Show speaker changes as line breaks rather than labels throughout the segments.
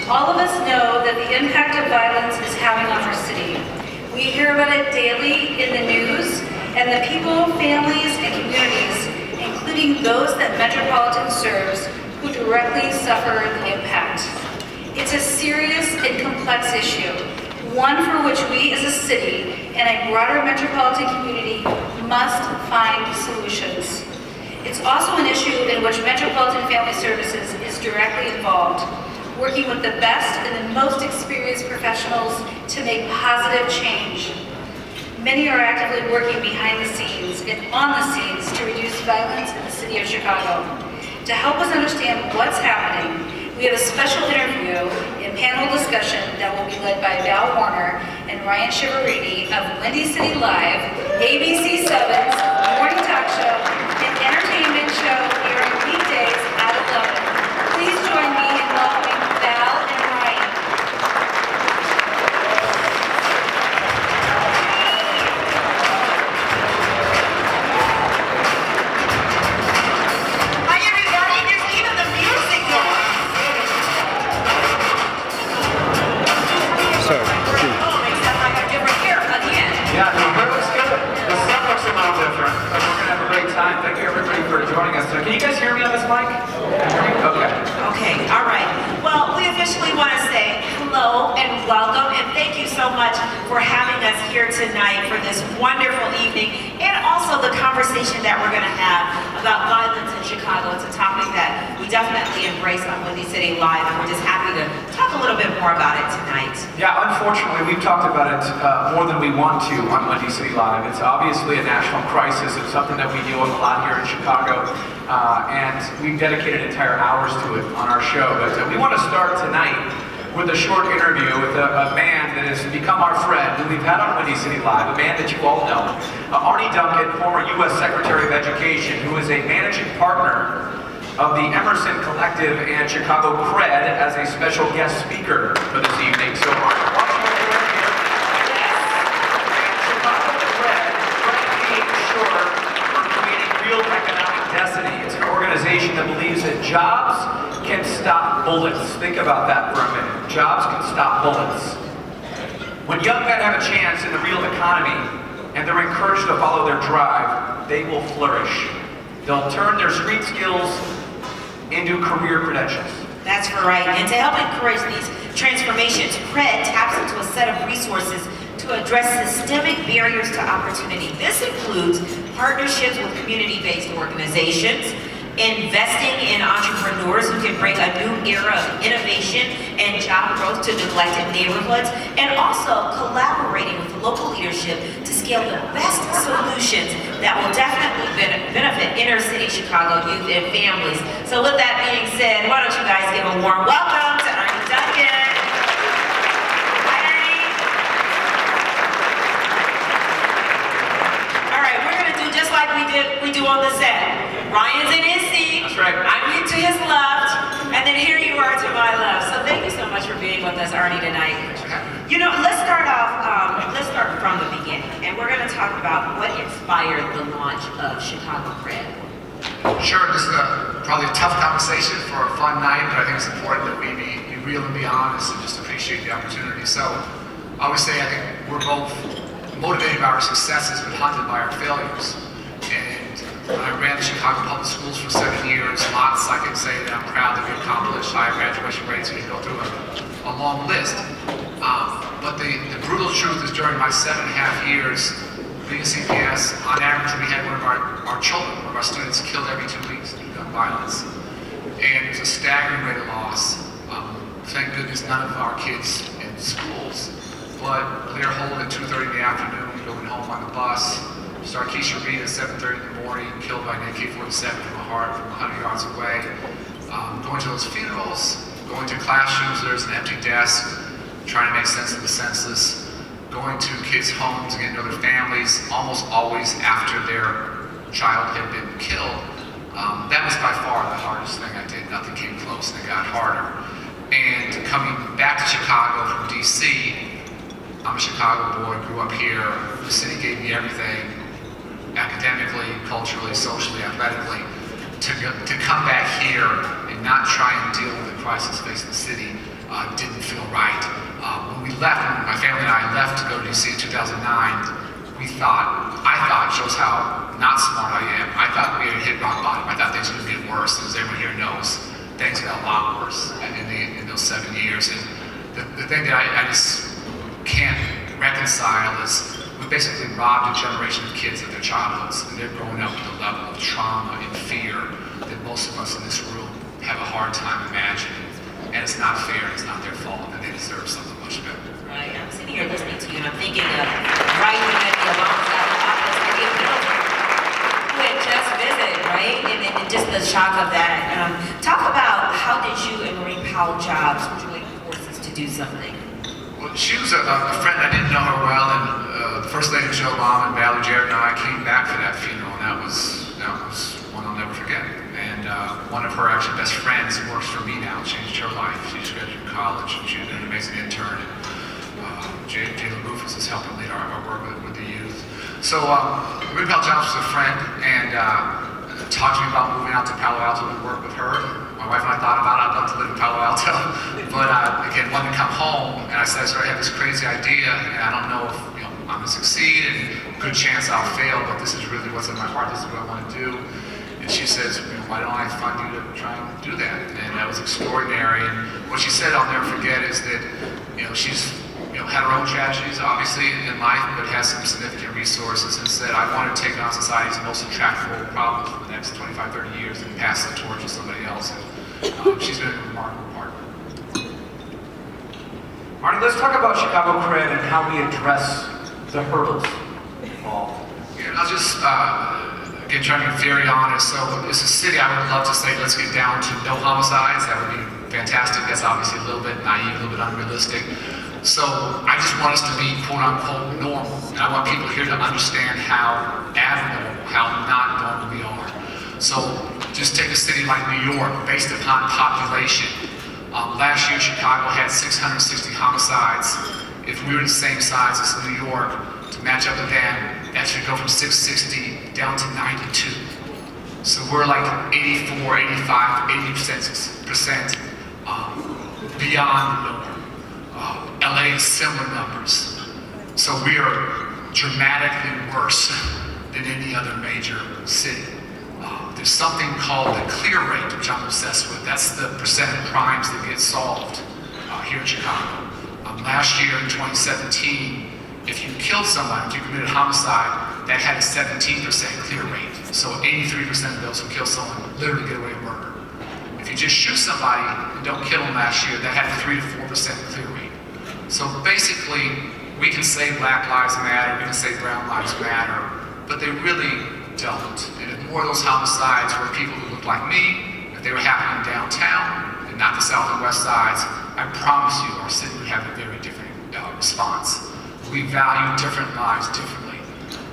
All of us know that the impact of violence is having on our city. We hear about it daily in the news, and the people, families, and communities, including those that Metropolitan serves, who directly suffer the impact. It's a serious and complex issue, one for which we as a city and a broader metropolitan community must find solutions. It's also an issue in which Metropolitan Family Services is directly involved, working with the best and the most experienced professionals to make positive change. Many are actively working behind the scenes and on the scenes to reduce violence in the city of Chicago. To help us understand what's happening, we have a special interview and panel discussion that will be led by Vaughn and Ryan Chiaverini of Windy City Live, ABC 7's morning talk show and entertainment show airing weekdays at 11. Please join me in welcoming Val and Ryan.
Hi everybody, there's even the music going.
Sorry.
Oh, except I have different hair at the end.
Yeah, the hair looks good. The sun looks a little different, but we're going to have a great time. Thank you everybody for joining us. Can you guys hear me on this mic? Okay.
Okay, all right. Well, we officially want to say hello and welcome and thank you so much for having us here tonight for this wonderful evening and also the conversation that we're going to have about violence in Chicago. It's a topic that we definitely embrace on Windy City Live and we're just happy to talk a little bit more about it tonight.
Yeah, unfortunately, we've talked about it more than we want to on Windy City Live. It's obviously a national crisis. It's something that we deal with a lot here in Chicago, and we've dedicated entire hours to it on our show. But we want to start tonight with a short interview with a man that has become our friend, who we've had on Windy City Live, a man that you all know, Arne Duncan, former U.S. Secretary of Education, who is a managing partner of the Emerson Collective and Chicago CRED as a special guest speaker for this evening. So Arne, why don't you over here? Chicago CRED, being short for creating real economic destiny. It's an organization that believes that jobs can stop bullets. Think about that for a minute. Jobs can stop bullets. When young men have a chance in the real economy and they're encouraged to follow their drive, they will flourish. They'll turn their street skills into career credentials.
That's right. And to help encourage these transformations, CRED taps into a set of resources to address systemic barriers to opportunity. This includes partnerships with community-based organizations, investing in entrepreneurs who can bring a new era of innovation and job growth to neglected neighborhoods, and also collaborating with local leadership to scale the best solutions that will definitely benefit inner city Chicago youth and families. So with that being said, why don't you guys give a warm welcome to Arne Duncan. Hi, Arne. All right, we're gonna do just like we do on the set. Ryan's in his seat.
That's right.
I'm here to his left, and then here you are to my left. So thank you so much for being with us, Arne, tonight. You know, let's start from the beginning, and we're going to talk about what inspired the launch of Chicago CRED.
Sure, this is probably a tough conversation for a fun night, but I think it's important that we be real and be honest and just appreciate the opportunity. So, I always say I think we're both motivated by our successes, but haunted by our failures. And when I ran the Chicago Public Schools for 7 years, lots I can say that I'm proud that we accomplished, higher graduation rates, we can go through a long list. But the brutal truth is during my 7.5 years being a CPS, on average we had one of our children, one of our students killed every 2 weeks due to gun violence. And it was a staggering rate of loss. Thank goodness none of our kids in schools, but Blair Holt at 2:30 in the afternoon, going home on the bus. Sarkeisha Reed at 7:30 in the morning, killed by an AK-47 from a heart from 100 yards away. Going to those funerals, going to classrooms, there's an empty desk, trying to make sense of the senseless, going to kids' homes, getting to know their families, almost always after their child had been killed. That was by far the hardest thing I did. Nothing came close, and it got harder. And coming back to Chicago from DC, I'm a Chicago boy, grew up here. The city gave me everything, academically, culturally, socially, athletically. To come back here and not try and deal with the crisis facing the city didn't feel right. When we left, when my family and I left to go to DC in 2009, I thought, shows how not smart I am, I thought we had hit rock bottom. I thought things were going to get worse. As everyone here knows, things got a lot worse in those 7 years. And the thing that I just can't reconcile is we basically robbed a generation of kids of their childhoods, and they're growing up with a level of trauma and fear that most of us in this room have a hard time imagining. And it's not fair, it's not their fault, and they deserve something much better.
Right, I'm sitting here listening to you, and I'm thinking of right when the Obama's out of office, who had just visited, right? And just the shock of that. Talk about how did you and Maureen Powell Jobs join forces to do something?
Well, she was a friend. I didn't know her well, and First Lady Michelle Obama and Valerie Jarrett and I came back for that funeral, and that was one I'll never forget. And one of her actually best friends works for me now, changed her life. She just graduated from college, and she was an amazing intern. Jayla Rufus is helping lead our work with the youth. So Maureen Powell Jobs was a friend, and talked to me about moving out to Palo Alto to work with her. My wife and I thought about it. I'd love to live in Palo Alto, but again, wanted to come home. And I said, I have this crazy idea, and I don't know if I'm going to succeed, and good chance I'll fail, but this is really what's in my heart. This is what I want to do. And she says, why don't I fund you to try and do that? And that was extraordinary. And what she said, I'll never forget, is that she's had her own tragedies, obviously, in life, but has some significant resources, and said, I want to take on society's most intractable problems for the next 25, 30 years and pass the torch to somebody else. And she's been a remarkable partner.
Arne, let's talk about Chicago CRED and how we address the hurdles involved.
Yeah, I'll just, again, trying to be very honest. So, as a city, I would love to say, let's get down to no homicides. That would be fantastic. That's obviously a little bit naive, a little bit unrealistic. So I just want us to be quote-unquote normal. And I want people here to understand how abnormal, how not normal we are. So just take a city like New York, based upon population. Last year, Chicago had 660 homicides. If we were the same size as New York, to match up with them, that should go from 660 down to 92. So we're like 84, 85, 80% beyond the norm. LA is similar numbers. So we are dramatically worse than any other major city. There's something called the clear rate, which I'm obsessed with. That's the percent of crimes that get solved here in Chicago. Last year in 2017, if you killed somebody, if you committed homicide, that had a 17% clear rate. So 83% of those who kill someone literally get away with murder. If you just shoot somebody and don't kill them last year, that had a 3 to 4% clear rate. So basically, we can say Black Lives Matter, we can say Brown Lives Matter, but they really don't. And if more of those homicides were people who looked like me, if they were happening downtown and not the south and west sides, I promise you our city would have a very different response. We value different lives differently.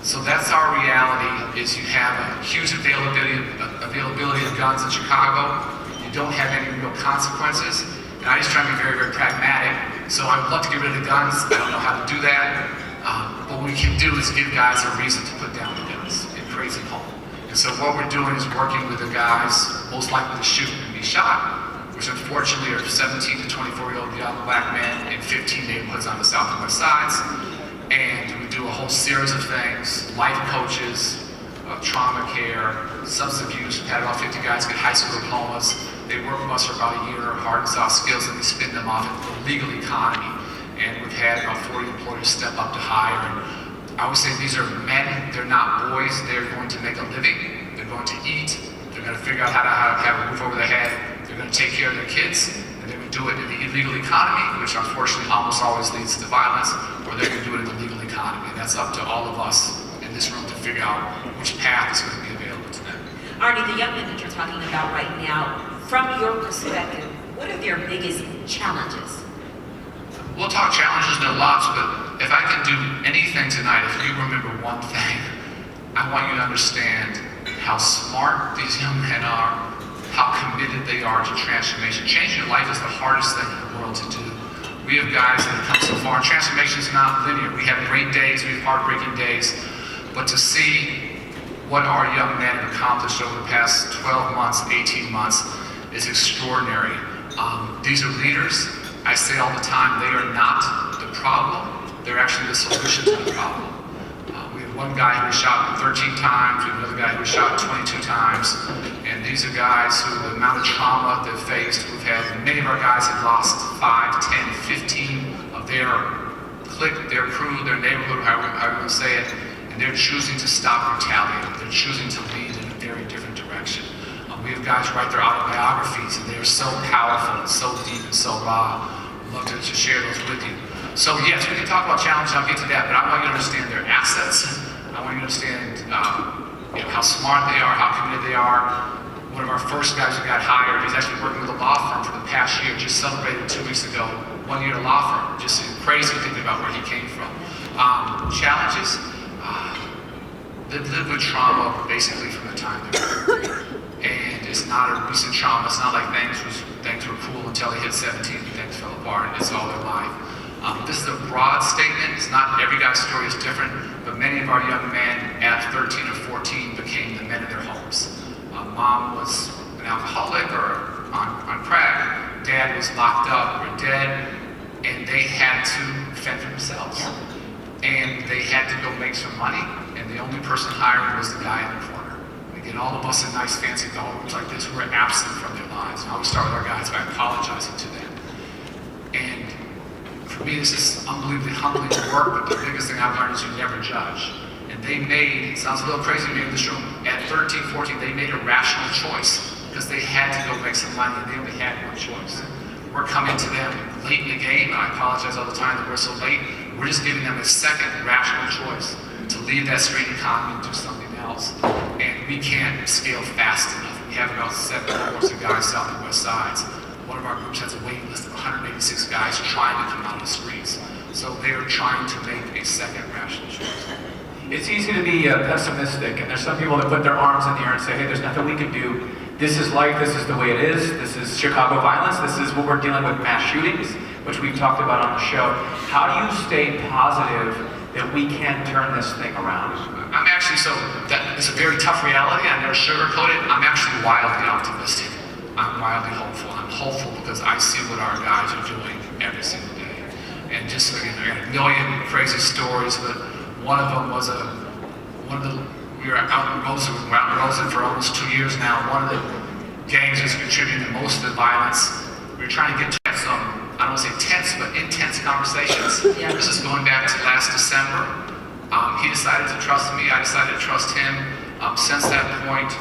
So that's our reality, is you have a huge availability of guns in Chicago. You don't have any real consequences. And I just try to be very, very pragmatic. So I would love to get rid of the guns. I don't know how to do that. But what we can do is give guys a reason to put down the guns in crazy home. And so what we're doing is working with the guys most likely to shoot and be shot, which unfortunately are 17 to 24-year-old young black men in 15 neighborhoods on the south and west sides. And we do a whole series of things, life coaches, trauma care, substance abuse. We've had about 50 guys get high school diplomas. They work with us for about a year, hard and soft skills, and we spin them off into the legal economy. And we've had about 40 employers step up to hire. And I would say these are men, they're not boys. They're going to make a living, they're going to eat, they're going to figure out how to have a roof over their head, they're going to take care of their kids, and they're going to do it in the illegal economy, which unfortunately almost always leads to violence, or they're going to do it in the legal economy. And that's up to all of us in this room to figure out which path is going to be available to them.
Arne, the young men that you're talking about right now, from your perspective, what are their biggest challenges?
We'll talk challenges, there are lots, but if I can do anything tonight, if you remember one thing, I want you to understand how smart these young men are, how committed they are to transformation. Changing your life is the hardest thing in the world to do. We have guys that have come so far, and transformation is not linear. We have great days, we have heartbreaking days, but to see what our young men have accomplished over the past 12 months, 18 months, is extraordinary. These are leaders. I say all the time, they are not the problem, they're actually the solution to the problem. We had one guy who was shot 13 times, we had another guy who was shot 22 times, and these are guys who, the amount of trauma they've faced, we've had, many of our guys have lost 5, 10, 15 of their clique, their crew, their neighborhood, however you want to say it, and they're choosing to stop retaliating, they're choosing to lead in a very different direction. We have guys write their autobiographies, and they're so powerful and so deep and so raw. I'd love to share those with you. So yes, we can talk about challenges, I'll get to that, but I want you to understand their assets. I want you to understand how smart they are, how committed they are. One of our first guys who got hired, he's actually working with a law firm for the past year, just celebrated 2 weeks ago, 1 year at a law firm. Just crazy thinking about where he came from. Challenges, they live with trauma basically from the time they were. And it's not a recent trauma. It's not like things were cool until they hit 17 and things fell apart and it's all their life. This is a broad statement. It's not every guy's story is different, but many of our young men at 13 or 14 became the men of their homes. Mom was an alcoholic or on crack. Dad was locked up or dead, and they had to fend for themselves. And they had to go make some money, and the only person hiring was the guy in the corner. Again, all of us in nice fancy homes like this were absent from their lives. And I always start with our guys by apologizing to them. And for me, this is unbelievably humbling to work, but the biggest thing I've learned is you never judge. And they made, it sounds a little crazy to me in this room, at 13, 14, they made a rational choice because they had to go make some money and they only had one choice. We're coming to them late in the game, and I apologize all the time that we're so late. We're just giving them a second rational choice to leave that street economy and do something else. And we can't scale fast enough. We have about 7 cohorts of guys south and west sides. One of our groups has a waiting list of 186 guys trying to come out of the streets. So they are trying to make a second rational choice.
It's easy to be pessimistic, and there's some people that put their arms in the air and say, hey, there's nothing we can do. This is life, this is the way it is, this is Chicago violence, this is what we're dealing with, mass shootings, which we've talked about on the show. How do you stay positive that we can turn this thing around?
I'm actually, that is a very tough reality. I never sugarcoat it. I'm actually wildly optimistic. I'm wildly hopeful. I'm hopeful because I see what our guys are doing every single day. And just, again, I got a million crazy stories, but one of them was we were out in Rosen. We're out in Rosen for almost 2 years now. One of the gangs that's contributing to most of the violence. We were trying to get to some, I don't want to say tense, but intense conversations.
Yeah.
This is going back to last December. He decided to trust me. I decided to trust him. Since that point,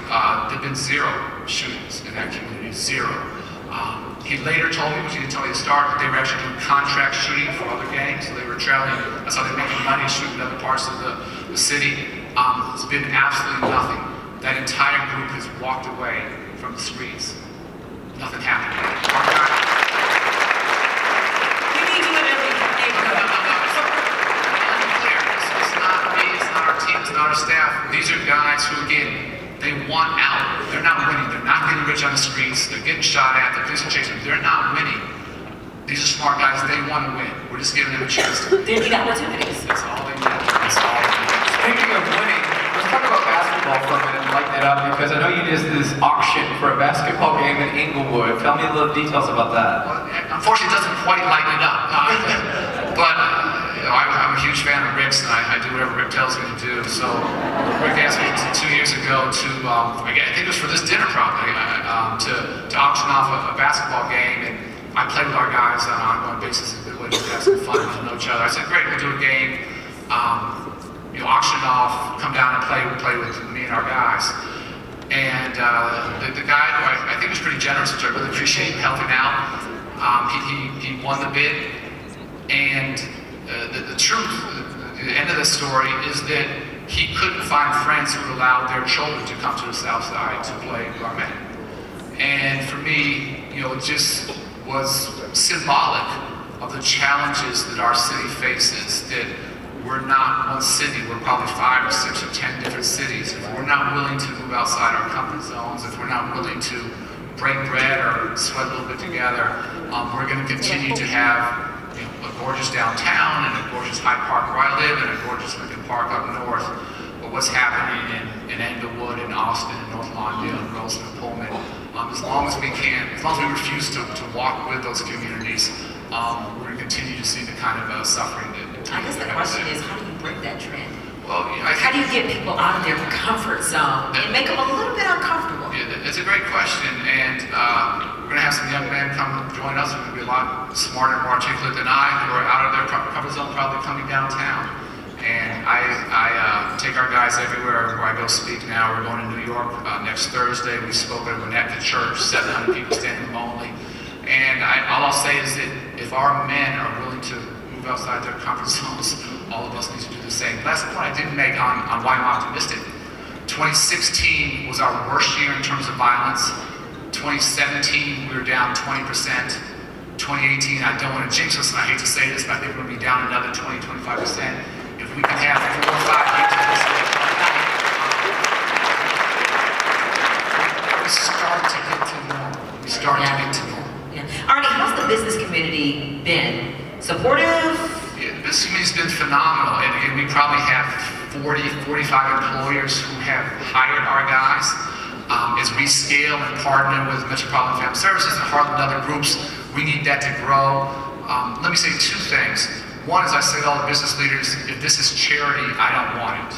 there have been 0 shootings in that community. 0. He later told me, which he didn't tell me to start, that they were actually doing contract shooting for other gangs. So they were traveling. That's how they were making money shooting in other parts of the city. It's been absolutely nothing. That entire group has walked away from the streets. Nothing happened.
We need you in every neighborhood.
It's not me, it's not our team, it's not our staff. These are guys who, again, they want out. They're not winning. They're not getting rich on the streets. They're getting shot at. The police are chasing them. They're not winning. These are smart guys. They want to win. We're just giving them a chance to win.
They need opportunities.
That's all they need. That's all they need.
Speaking of winning, let's talk about basketball for a minute and lighten it up, because I know you did this auction for a basketball game in Inglewood. Tell me a little details about that.
Well, unfortunately, it doesn't quite lighten it up. But I'm a huge fan of Rick's, and I do whatever Rick tells me to do. So Rick asked me 2 years ago to, again, I think it was for this dinner probably, to auction off a basketball game. And I played with our guys on an ongoing basis. It's a good way to have some fun and to know each other. I said, great, we'll do a game. Auction off, come down and play with me and our guys. And the guy who I think was pretty generous, which I really appreciate helping out, he won the bid. And the truth, the end of the story is that he couldn't find friends who would allow their children to come to the South Side to play Bryant. And for me, it just was symbolic of the challenges that our city faces, that we're not one city, we're probably 5 or 6 or 10 different cities. If we're not willing to move outside our comfort zones, if we're not willing to break bread or sweat a little bit together, we're going to continue to have a gorgeous downtown and a gorgeous Hyde Park where I live and a gorgeous Lincoln Park up north. But what's happening in Englewood and Austin and North Lawndale and Roseland and Pullman, as long as we refuse to walk with those communities, kind of suffering.
I guess the question is, how do you break that trend?
Well,
How do you get people out of their comfort zone and make them a little bit uncomfortable?
Yeah, it's a great question, and we're going to have some young men come join us who are going to be a lot smarter and more articulate than I, who are out of their comfort zone, probably coming downtown. And I take our guys everywhere where I go speak now. We're going to New York next Thursday. We spoke at Winnetka Church, 700 people standing room only. And all I'll say is that if our men are willing to move outside their comfort zones, all of us need to do the same. Last point I didn't make on why I'm optimistic. 2016 was our worst year in terms of violence. 2017, we were down 20%. 2018, I don't want to jinx us, and I hate to say this, but I think we're going to be down another 20-25%. If we can have 4 or 5 years of this, we start to get to normal. We start to get to normal.
Yeah. Arne, how's the business community been? Supportive?
Yeah, the business community's been phenomenal, and again, we probably have 40, 45 employers who have hired our guys. As we scale and partner with Metropolitan Family Services and Heartland and other groups, we need that to grow. Let me say 2 things. One is I say to all the business leaders, if this is charity, I don't want it.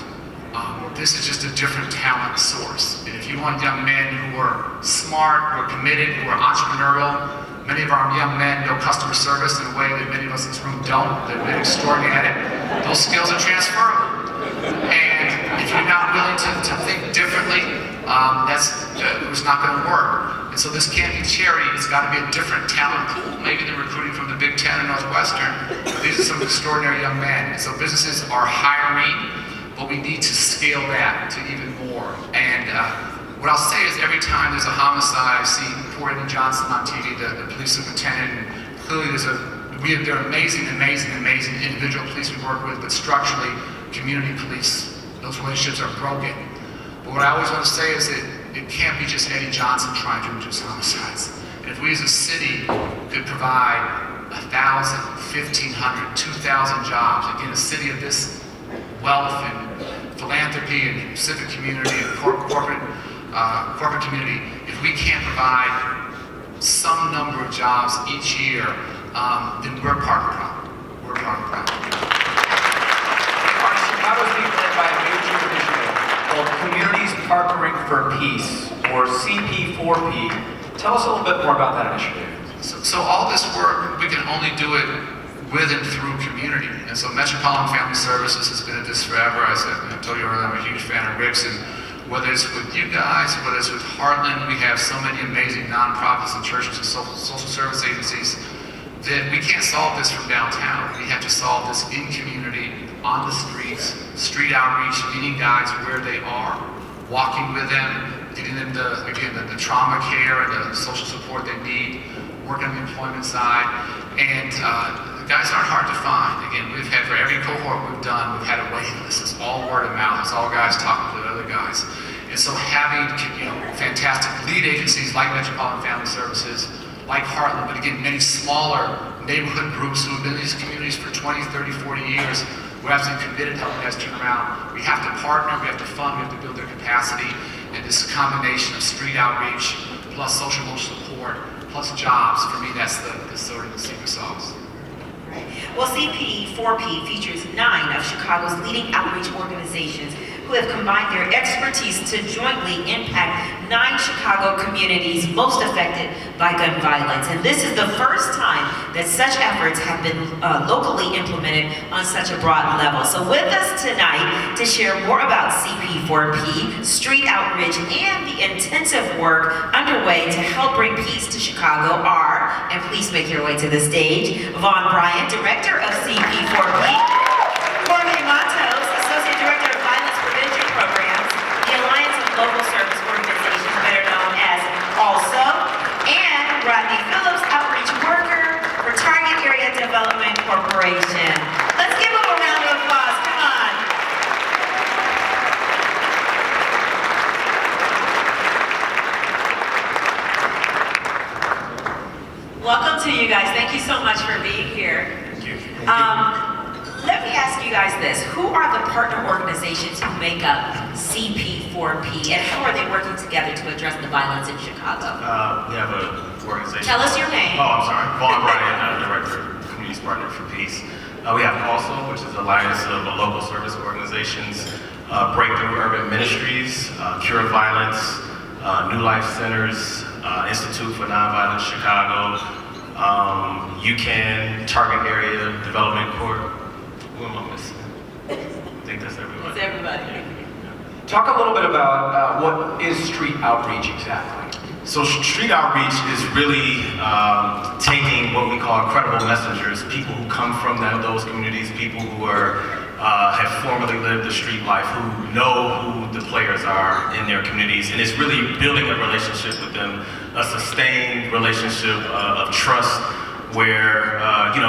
This is just a different talent source. And if you want young men who are smart, who are committed, who are entrepreneurial, many of our young men know customer service in a way that many of us in this room don't. They've been extraordinary at it. Those skills are transferable. And if you're not willing to think differently, it's not going to work. And so this can't be charity. It's got to be a different talent pool, maybe than recruiting from the Big Ten and Northwestern. But these are some extraordinary young men. And so businesses are hiring, but we need to scale that to even more. And what I'll say is every time there's a homicide, I see poor Eddie Johnson on TV, the police superintendent, and clearly they're amazing individual police we work with, but structurally, community police, those relationships are broken. But what I always want to say is that it can't be just Eddie Johnson trying to reduce homicides. And if we as a city could provide 1,000, 1,500, 2,000 jobs, again, a city of this wealth and philanthropy and civic community and corporate community, if we can't provide some number of jobs each year, then we're part of the problem. We're part of the problem.
Our Chicago is being led by a major initiative called Communities Partnering for Peace, or CP4P. Tell us a little bit more about that initiative.
So all this work, we can only do it with and through community. And so Metropolitan Family Services has been at this forever. I told you earlier, I'm a huge fan of Rick's, and whether it's with you guys, whether it's with Heartland, we have so many amazing nonprofits and churches and social service agencies that we can't solve this from downtown. We have to solve this in community, on the streets, street outreach, meeting guys where they are, walking with them, getting them the trauma care and the social support they need, working on the employment side. And the guys aren't hard to find. Again, we've had, for every cohort we've done, we've had a waiting list. It's all word of mouth. It's all guys talking to the other guys. And so having fantastic lead agencies like Metropolitan Family Services, like Heartland, but again, many smaller neighborhood groups who have been in these communities for 20, 30, 40 years, we're absolutely committed to helping guys turn around. We have to partner, we have to fund, we have to build their capacity. And this combination of street outreach, plus social emotional support, plus jobs, for me, that's the sort of the secret sauce.
Well, CP4P features 9 of Chicago's leading outreach organizations who have combined their expertise to jointly impact 9 Chicago communities most affected by gun violence. And this is the first time that such efforts have been locally implemented on such a broad level. So with us tonight to share more about CP4P, street outreach, and the intensive work underway to help bring peace to Chicago are, and please make your way to the stage, Vaughn, Bryant, Director of CP4P, Jorge Matos, Associate Director of Violence Prevention Programs, the Alliance of Local Service Organizations, better known as ALSO, and Rodney Phillips, Outreach Worker for TargetArea Development Corporation. Let's give them a round of applause. Come on. Welcome to you guys. Thank you so much for being here.
Thank you.
Let me ask you guys this. Who are the partner organizations who make up CP4P, and how are they working together to address the violence in Chicago?
We have an organization.
Tell us your name.
Oh, I'm sorry. Vaughn, Bryant, Director of Communities Partner for Peace. We have also, which is Alliance of Local Service Organizations, Breakthrough Urban Ministries, Cure Violence, New Life Centers, Institute for Nonviolence Chicago, UCAN, TargetArea, Development Corp. Who am I missing? I think that's everybody.
It's everybody.
Talk a little bit about what is street outreach exactly?
So street outreach is really taking what we call credible messengers, people who come from those communities, people who have formerly lived the street life, who know who the players are in their communities, and it's really building a relationship with them, a sustained relationship of trust, where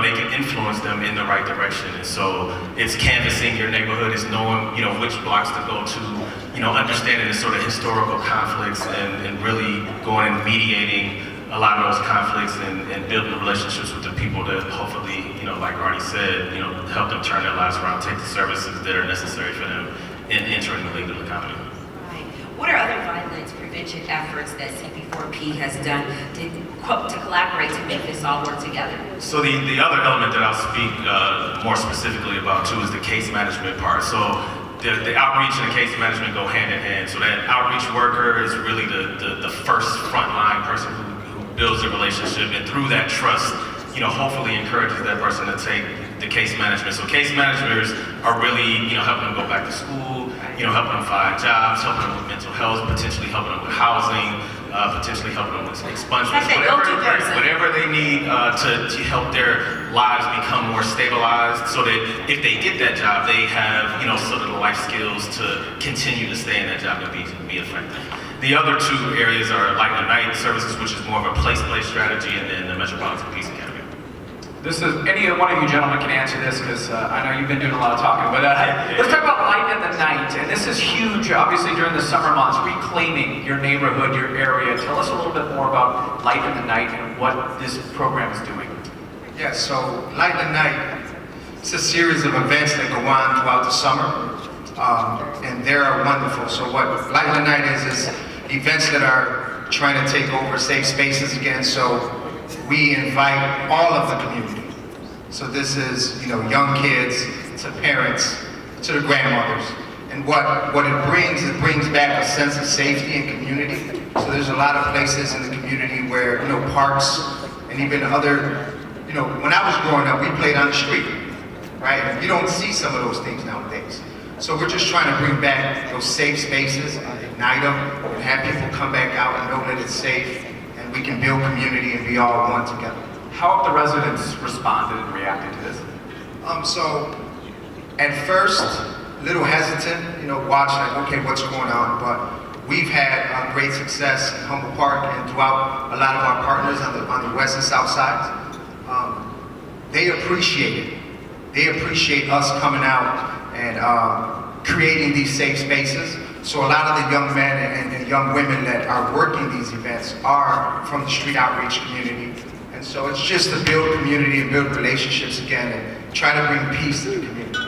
they can influence them in the right direction. And so it's canvassing your neighborhood, it's knowing which blocks to go to, understanding the sort of historical conflicts and really going and mediating a lot of those conflicts and building relationships with the people that hopefully, like Arne said, help them turn their lives around, take the services that are necessary for them in entering the legal economy.
Right. What are other violence prevention efforts that CP4P has done to collaborate to make this all work together?
So the other element that I'll speak more specifically about too is the case management part. So the outreach and the case management go hand in hand. So that outreach worker is really the first frontline person who builds a relationship, and through that trust, hopefully encourages that person to take the case management. So case managers are really, helping them go back to school, helping them find jobs, helping them with mental health, potentially helping them with housing, potentially helping them with expungements, whatever they need to help their lives become more stabilized, so that if they get that job, they have, sort of the life skills to continue to stay in that job and be effective. The other two areas are Light the Night services, which is more of a place-to-place strategy, and then the Metropolitan Peace Academy.
Any one of you gentlemen can answer this, because I know you've been doing a lot of talking, but let's talk about Light in the Night. And this is huge, obviously, during the summer months, reclaiming your neighborhood, your area. Tell us a little bit more about Light in the Night and what this program is doing.
Yeah, so Light the Night, it's a series of events that go on throughout the summer, and they're wonderful. So what Light the Night is events that are trying to take over safe spaces again. So we invite all of the community. So this is, young kids, to parents, to the grandmothers. And what it brings back a sense of safety and community. So there's a lot of places in the community where, parks and even other, when I was growing up, we played on the street, right? You don't see some of those things nowadays. So we're just trying to bring back those safe spaces, ignite them, and have people come back out and know that it's safe, and we can build community and be all one together.
How have the residents responded and reacted to this?
So at first, a little hesitant, watching like, okay, what's going on, but we've had great success in Humboldt Park and throughout a lot of our partners on the west and south sides. They appreciate it. They appreciate us coming out and creating these safe spaces. So a lot of the young men and young women that are working these events are from the street outreach community. And so it's just to build community and build relationships again and try to bring peace to the community.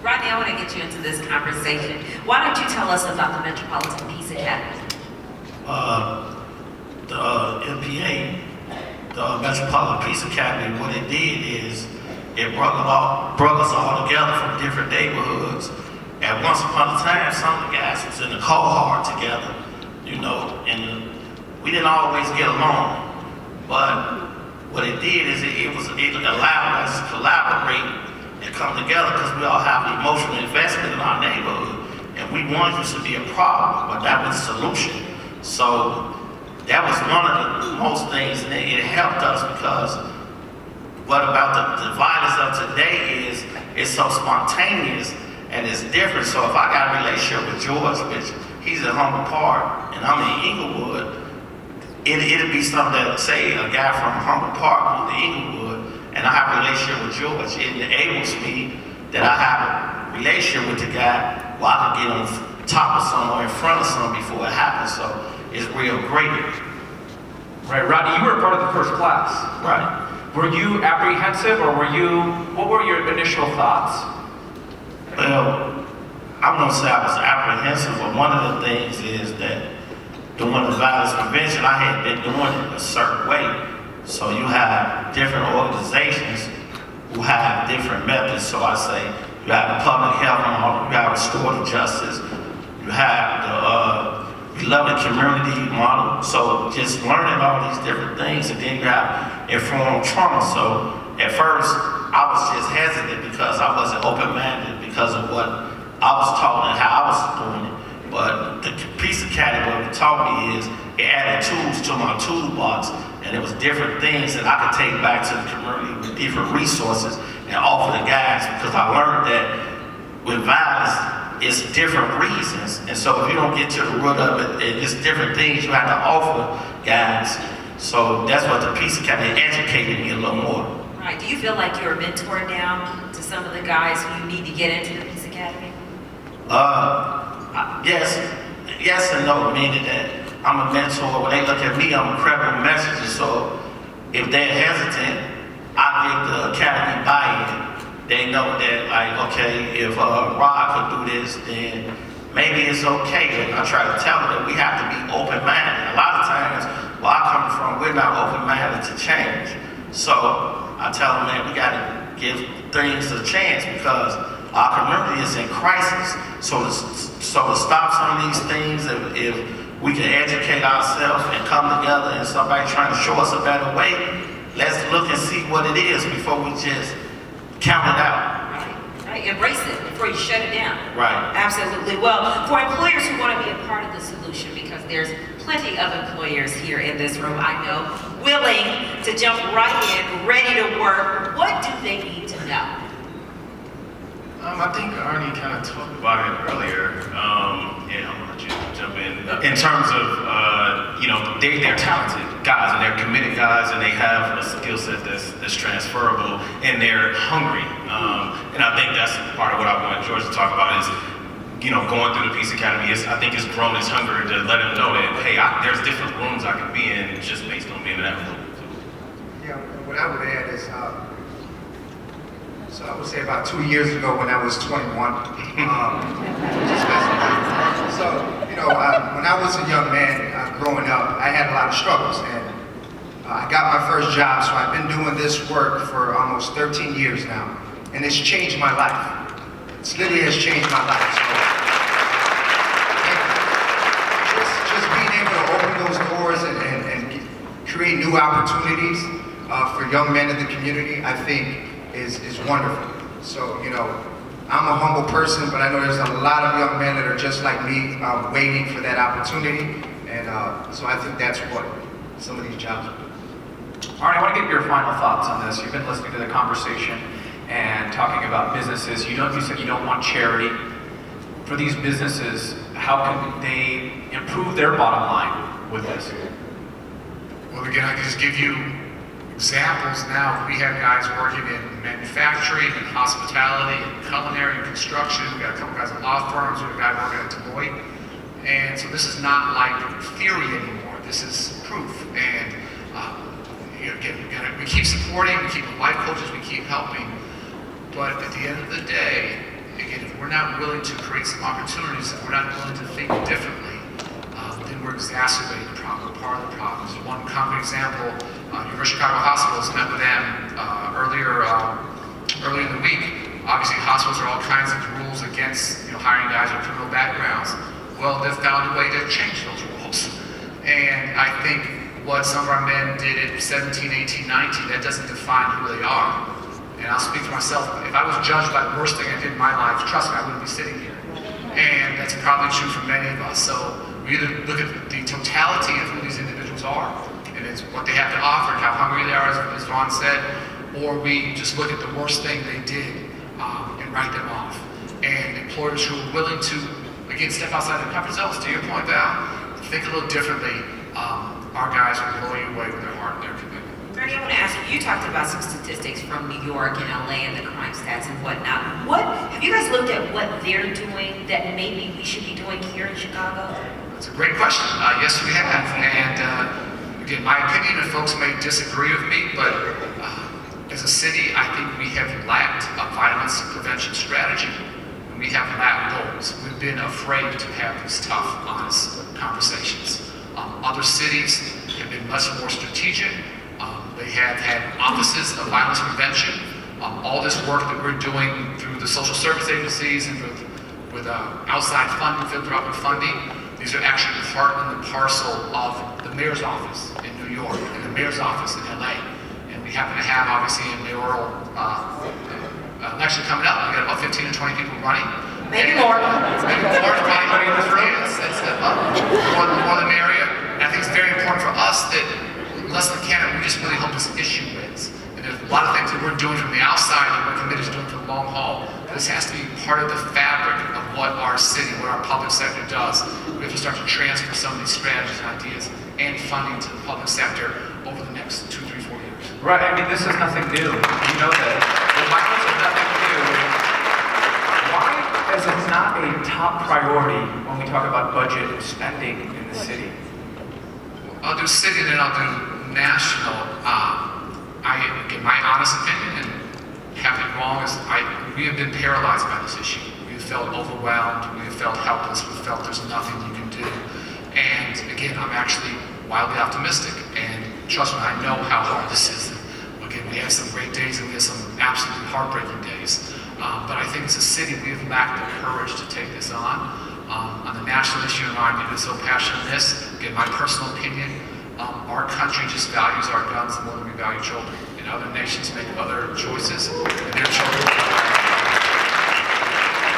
Rodney, I want to get you into this conversation. Why don't you tell us about the Metropolitan Peace Academy?
The MPA, the Metropolitan Peace Academy, what it did is it brought us all together from different neighborhoods. And once upon a time, some of the guys was in the cohort together, and we didn't always get along. But what it did is it allowed us to collaborate and come together, because we all have an emotional investment in our neighborhood. And we wanted this to be a problem, but that was a solution. So that was one of the most things, and it helped us, because what about the violence of today is it's so spontaneous and it's different. So if I got a relationship with George, which he's in Humboldt Park and I'm in Inglewood, it'd be something that, say, a guy from Humboldt Park moved to Inglewood, and I have a relationship with George. It enables me that I have a relationship with the guy where I can get on top of something or in front of something before it happens. So it's real great.
Right, Rodney, you were a part of the first class.
Right.
Were you apprehensive, or what were your initial thoughts?
Well, I'm gonna say I was apprehensive, but one of the things is that doing the violence prevention, I had been doing it a certain way. So you have different organizations who have different different methods. So I say you have the public health model, you have restorative justice, you have the beloved community model. So just learning all these different things, and then you have informed trauma. So at first, I was just hesitant because I wasn't open-minded because of what I was taught and how I was doing it. But the Peace Academy, what it taught me is it added tools to my toolbox, and it was different things that I could take back to the community with different resources and offer the guys, because I learned that with violence, it's different reasons. And so if you don't get to the root of it, it's different things you have to offer guys. So that's what the Peace Academy educated me a little more.
Right. Do you feel like you're a mentor now to some of the guys who need to get into the Peace Academy?
Yes and no, meaning that I'm a mentor. When they look at me, I'm a credible messenger. So if they're hesitant, I give the academy buy-in. They know that, like, okay, if Rod could do this, then maybe it's okay. And I try to tell them that we have to be open-minded. A lot of times, where I come from, we're not open-minded to change. So I tell them, man, we got to give things a chance because our community is in crisis. So to stop some of these things, if we can educate ourselves and come together and somebody trying to show us a better way, let's look and see what it is before we just count it out.
Right. Embrace it before you shut it down.
Right.
Absolutely. Well, for employers who want to be a part of the solution, because there's plenty of employers here in this room, I know, willing to jump right in, ready to work, what do they need to know?
I think Arne kind of talked about it earlier. Yeah, I'm gonna let you jump in. In terms of, they're talented guys and they're committed guys and they have a skill set that's transferable and they're hungry. And I think that's part of what I want George to talk about is, going through the Peace Academy. I think it's grown his hunger to let him know that, hey, there's different rooms I can be in just based on being in that room.
Yeah, what I would add is, so I would say about 2 years ago when I was 21, when I was a young man growing up, I had a lot of struggles, and I got my first job, so I've been doing this work for almost 13 years now, and it's changed my life. It literally has changed my life. So just being able to open those doors and create new opportunities for young men in the community, I think is wonderful. So, I'm a humble person, but I know there's a lot of young men that are just like me, waiting for that opportunity. And so I think that's what some of these jobs are.
Arne, I want to get your final thoughts on this. You've been listening to the conversation and talking about businesses. You said you don't want charity. For these businesses, how can they improve their bottom line with this?
Well, again, I can just give you examples now. We have guys working in manufacturing and hospitality and culinary and construction. We got a couple guys at law firms. We have a guy working at Deloitte. And so this is not like theory anymore. This is proof. And again, we keep supporting, we keep life coaches, we keep helping. But at the end of the day, again, if we're not willing to create some opportunities, if we're not willing to think differently, then we're exacerbating the problem. Part of the problem is one concrete example. University of Chicago Hospitals met with them earlier in the week. Obviously, hospitals are all kinds of rules against hiring guys with criminal backgrounds. Well, they've found a way to change those rules. And I think what some of our men did at 17, 18, 19, that doesn't define who they are. And I'll speak for myself. If I was judged by the worst thing I did in my life, trust me, I wouldn't be sitting here. And that's probably true for many of us. So we either look at the totality of who these individuals are, and it's what they have to offer, and how hungry they are, as Vaughn said, or we just look at the worst thing they did and write them off. And employers who are willing to, again, step outside their comfort zones, to your point, Val, think a little differently. Our guys will blow you away with their heart and their commitment.
Bernie, I want to ask you talked about some statistics from New York and LA and the crime stats and whatnot. Have you guys looked at what they're doing that maybe we should be doing here in Chicago?
That's a great question. Yes, we have. And again, my opinion, and folks may disagree with me, but as a city, I think we have lacked a violence prevention strategy. And we have lacked goals. We've been afraid to have these tough, honest conversations. Other cities have been much more strategic. They have had offices of violence prevention. All this work that we're doing through the social service agencies and with outside funding, philanthropic funding. These are actually part and parcel of the mayor's office in New York and the mayor's office in LA. And we happen to have, obviously, a mayoral election coming up. We got about 15 to 20 people running.
Maybe more.
Maybe more, depending on the room. More the merrier. And I think it's very important for us that, less than Canada, we just really hope this issue wins. And there's a lot of things that we're doing from the outside that we're committed to doing for the long haul. This has to be part of the fabric of what our city, what our public sector does. We have to start to transfer some of these strategies and ideas and funding to the public sector over the next 2, 3, 4 years.
Right, I mean, this is nothing new. You know that. The violence is nothing new. Why is it not a top priority when we talk about budget and spending in the city?
I'll do city and then I'll do national. Again, my honest opinion, and have it wrong, is we have been paralyzed by this issue. We have felt overwhelmed, we have felt helpless, we have felt there's nothing you can do. And again, I'm actually wildly optimistic, and trust me, I know how hard this is. Again, we have some great days and we have some absolutely heartbreaking days. But I think as a city, we have lacked the courage to take this on. On the national issue, and I've been so passionate on this, again, my personal opinion, our country just values our guns more than we value children. And other nations make other choices, and their children.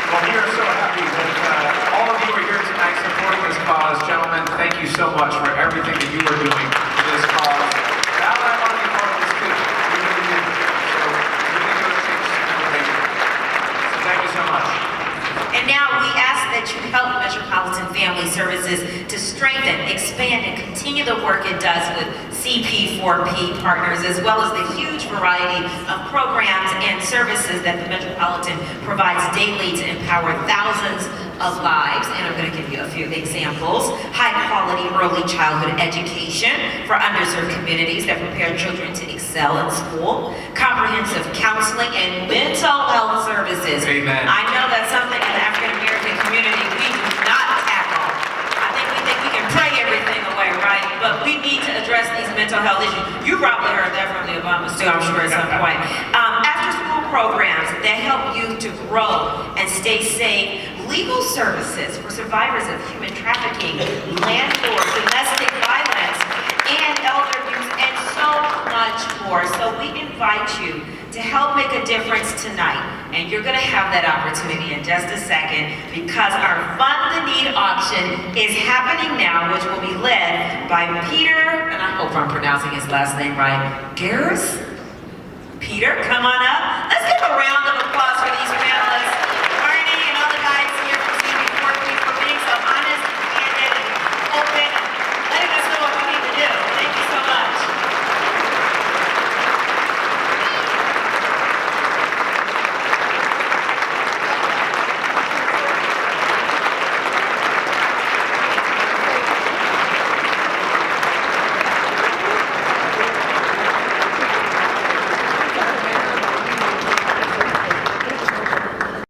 Well, we are so happy that all of you are here tonight supporting this cause. Gentlemen, thank you so much for everything that you are doing for this cause. Val and I want to be part of this too. We really do. So we think those things are great. So thank you so much.
And now we ask that you help Metropolitan Family Services to strengthen, expand, and continue the work it does with CP4P partners, as well as the huge variety of programs and services that the Metropolitan provides daily to empower thousands of lives. And I'm going to give you a few examples. High-quality early childhood education for underserved communities that prepare children to excel in school. Comprehensive counseling and mental health services.
Amen.
I know that's something in the African-American community we do not tackle. I think we can pray everything away, right? But we need to address these mental health issues. You probably heard that from the Obamas too, I'm sure, at some point. After-school programs that help youth to grow and stay safe. Legal services for survivors of human trafficking, landlords, domestic violence, and elder abuse, and so much more. So we invite you to help make a difference tonight. And you're going to have that opportunity in just a second, because our Fund the Need auction is happening now, which will be led by Peter, and I hope I'm pronouncing his last name right, Garris? Peter, come on up.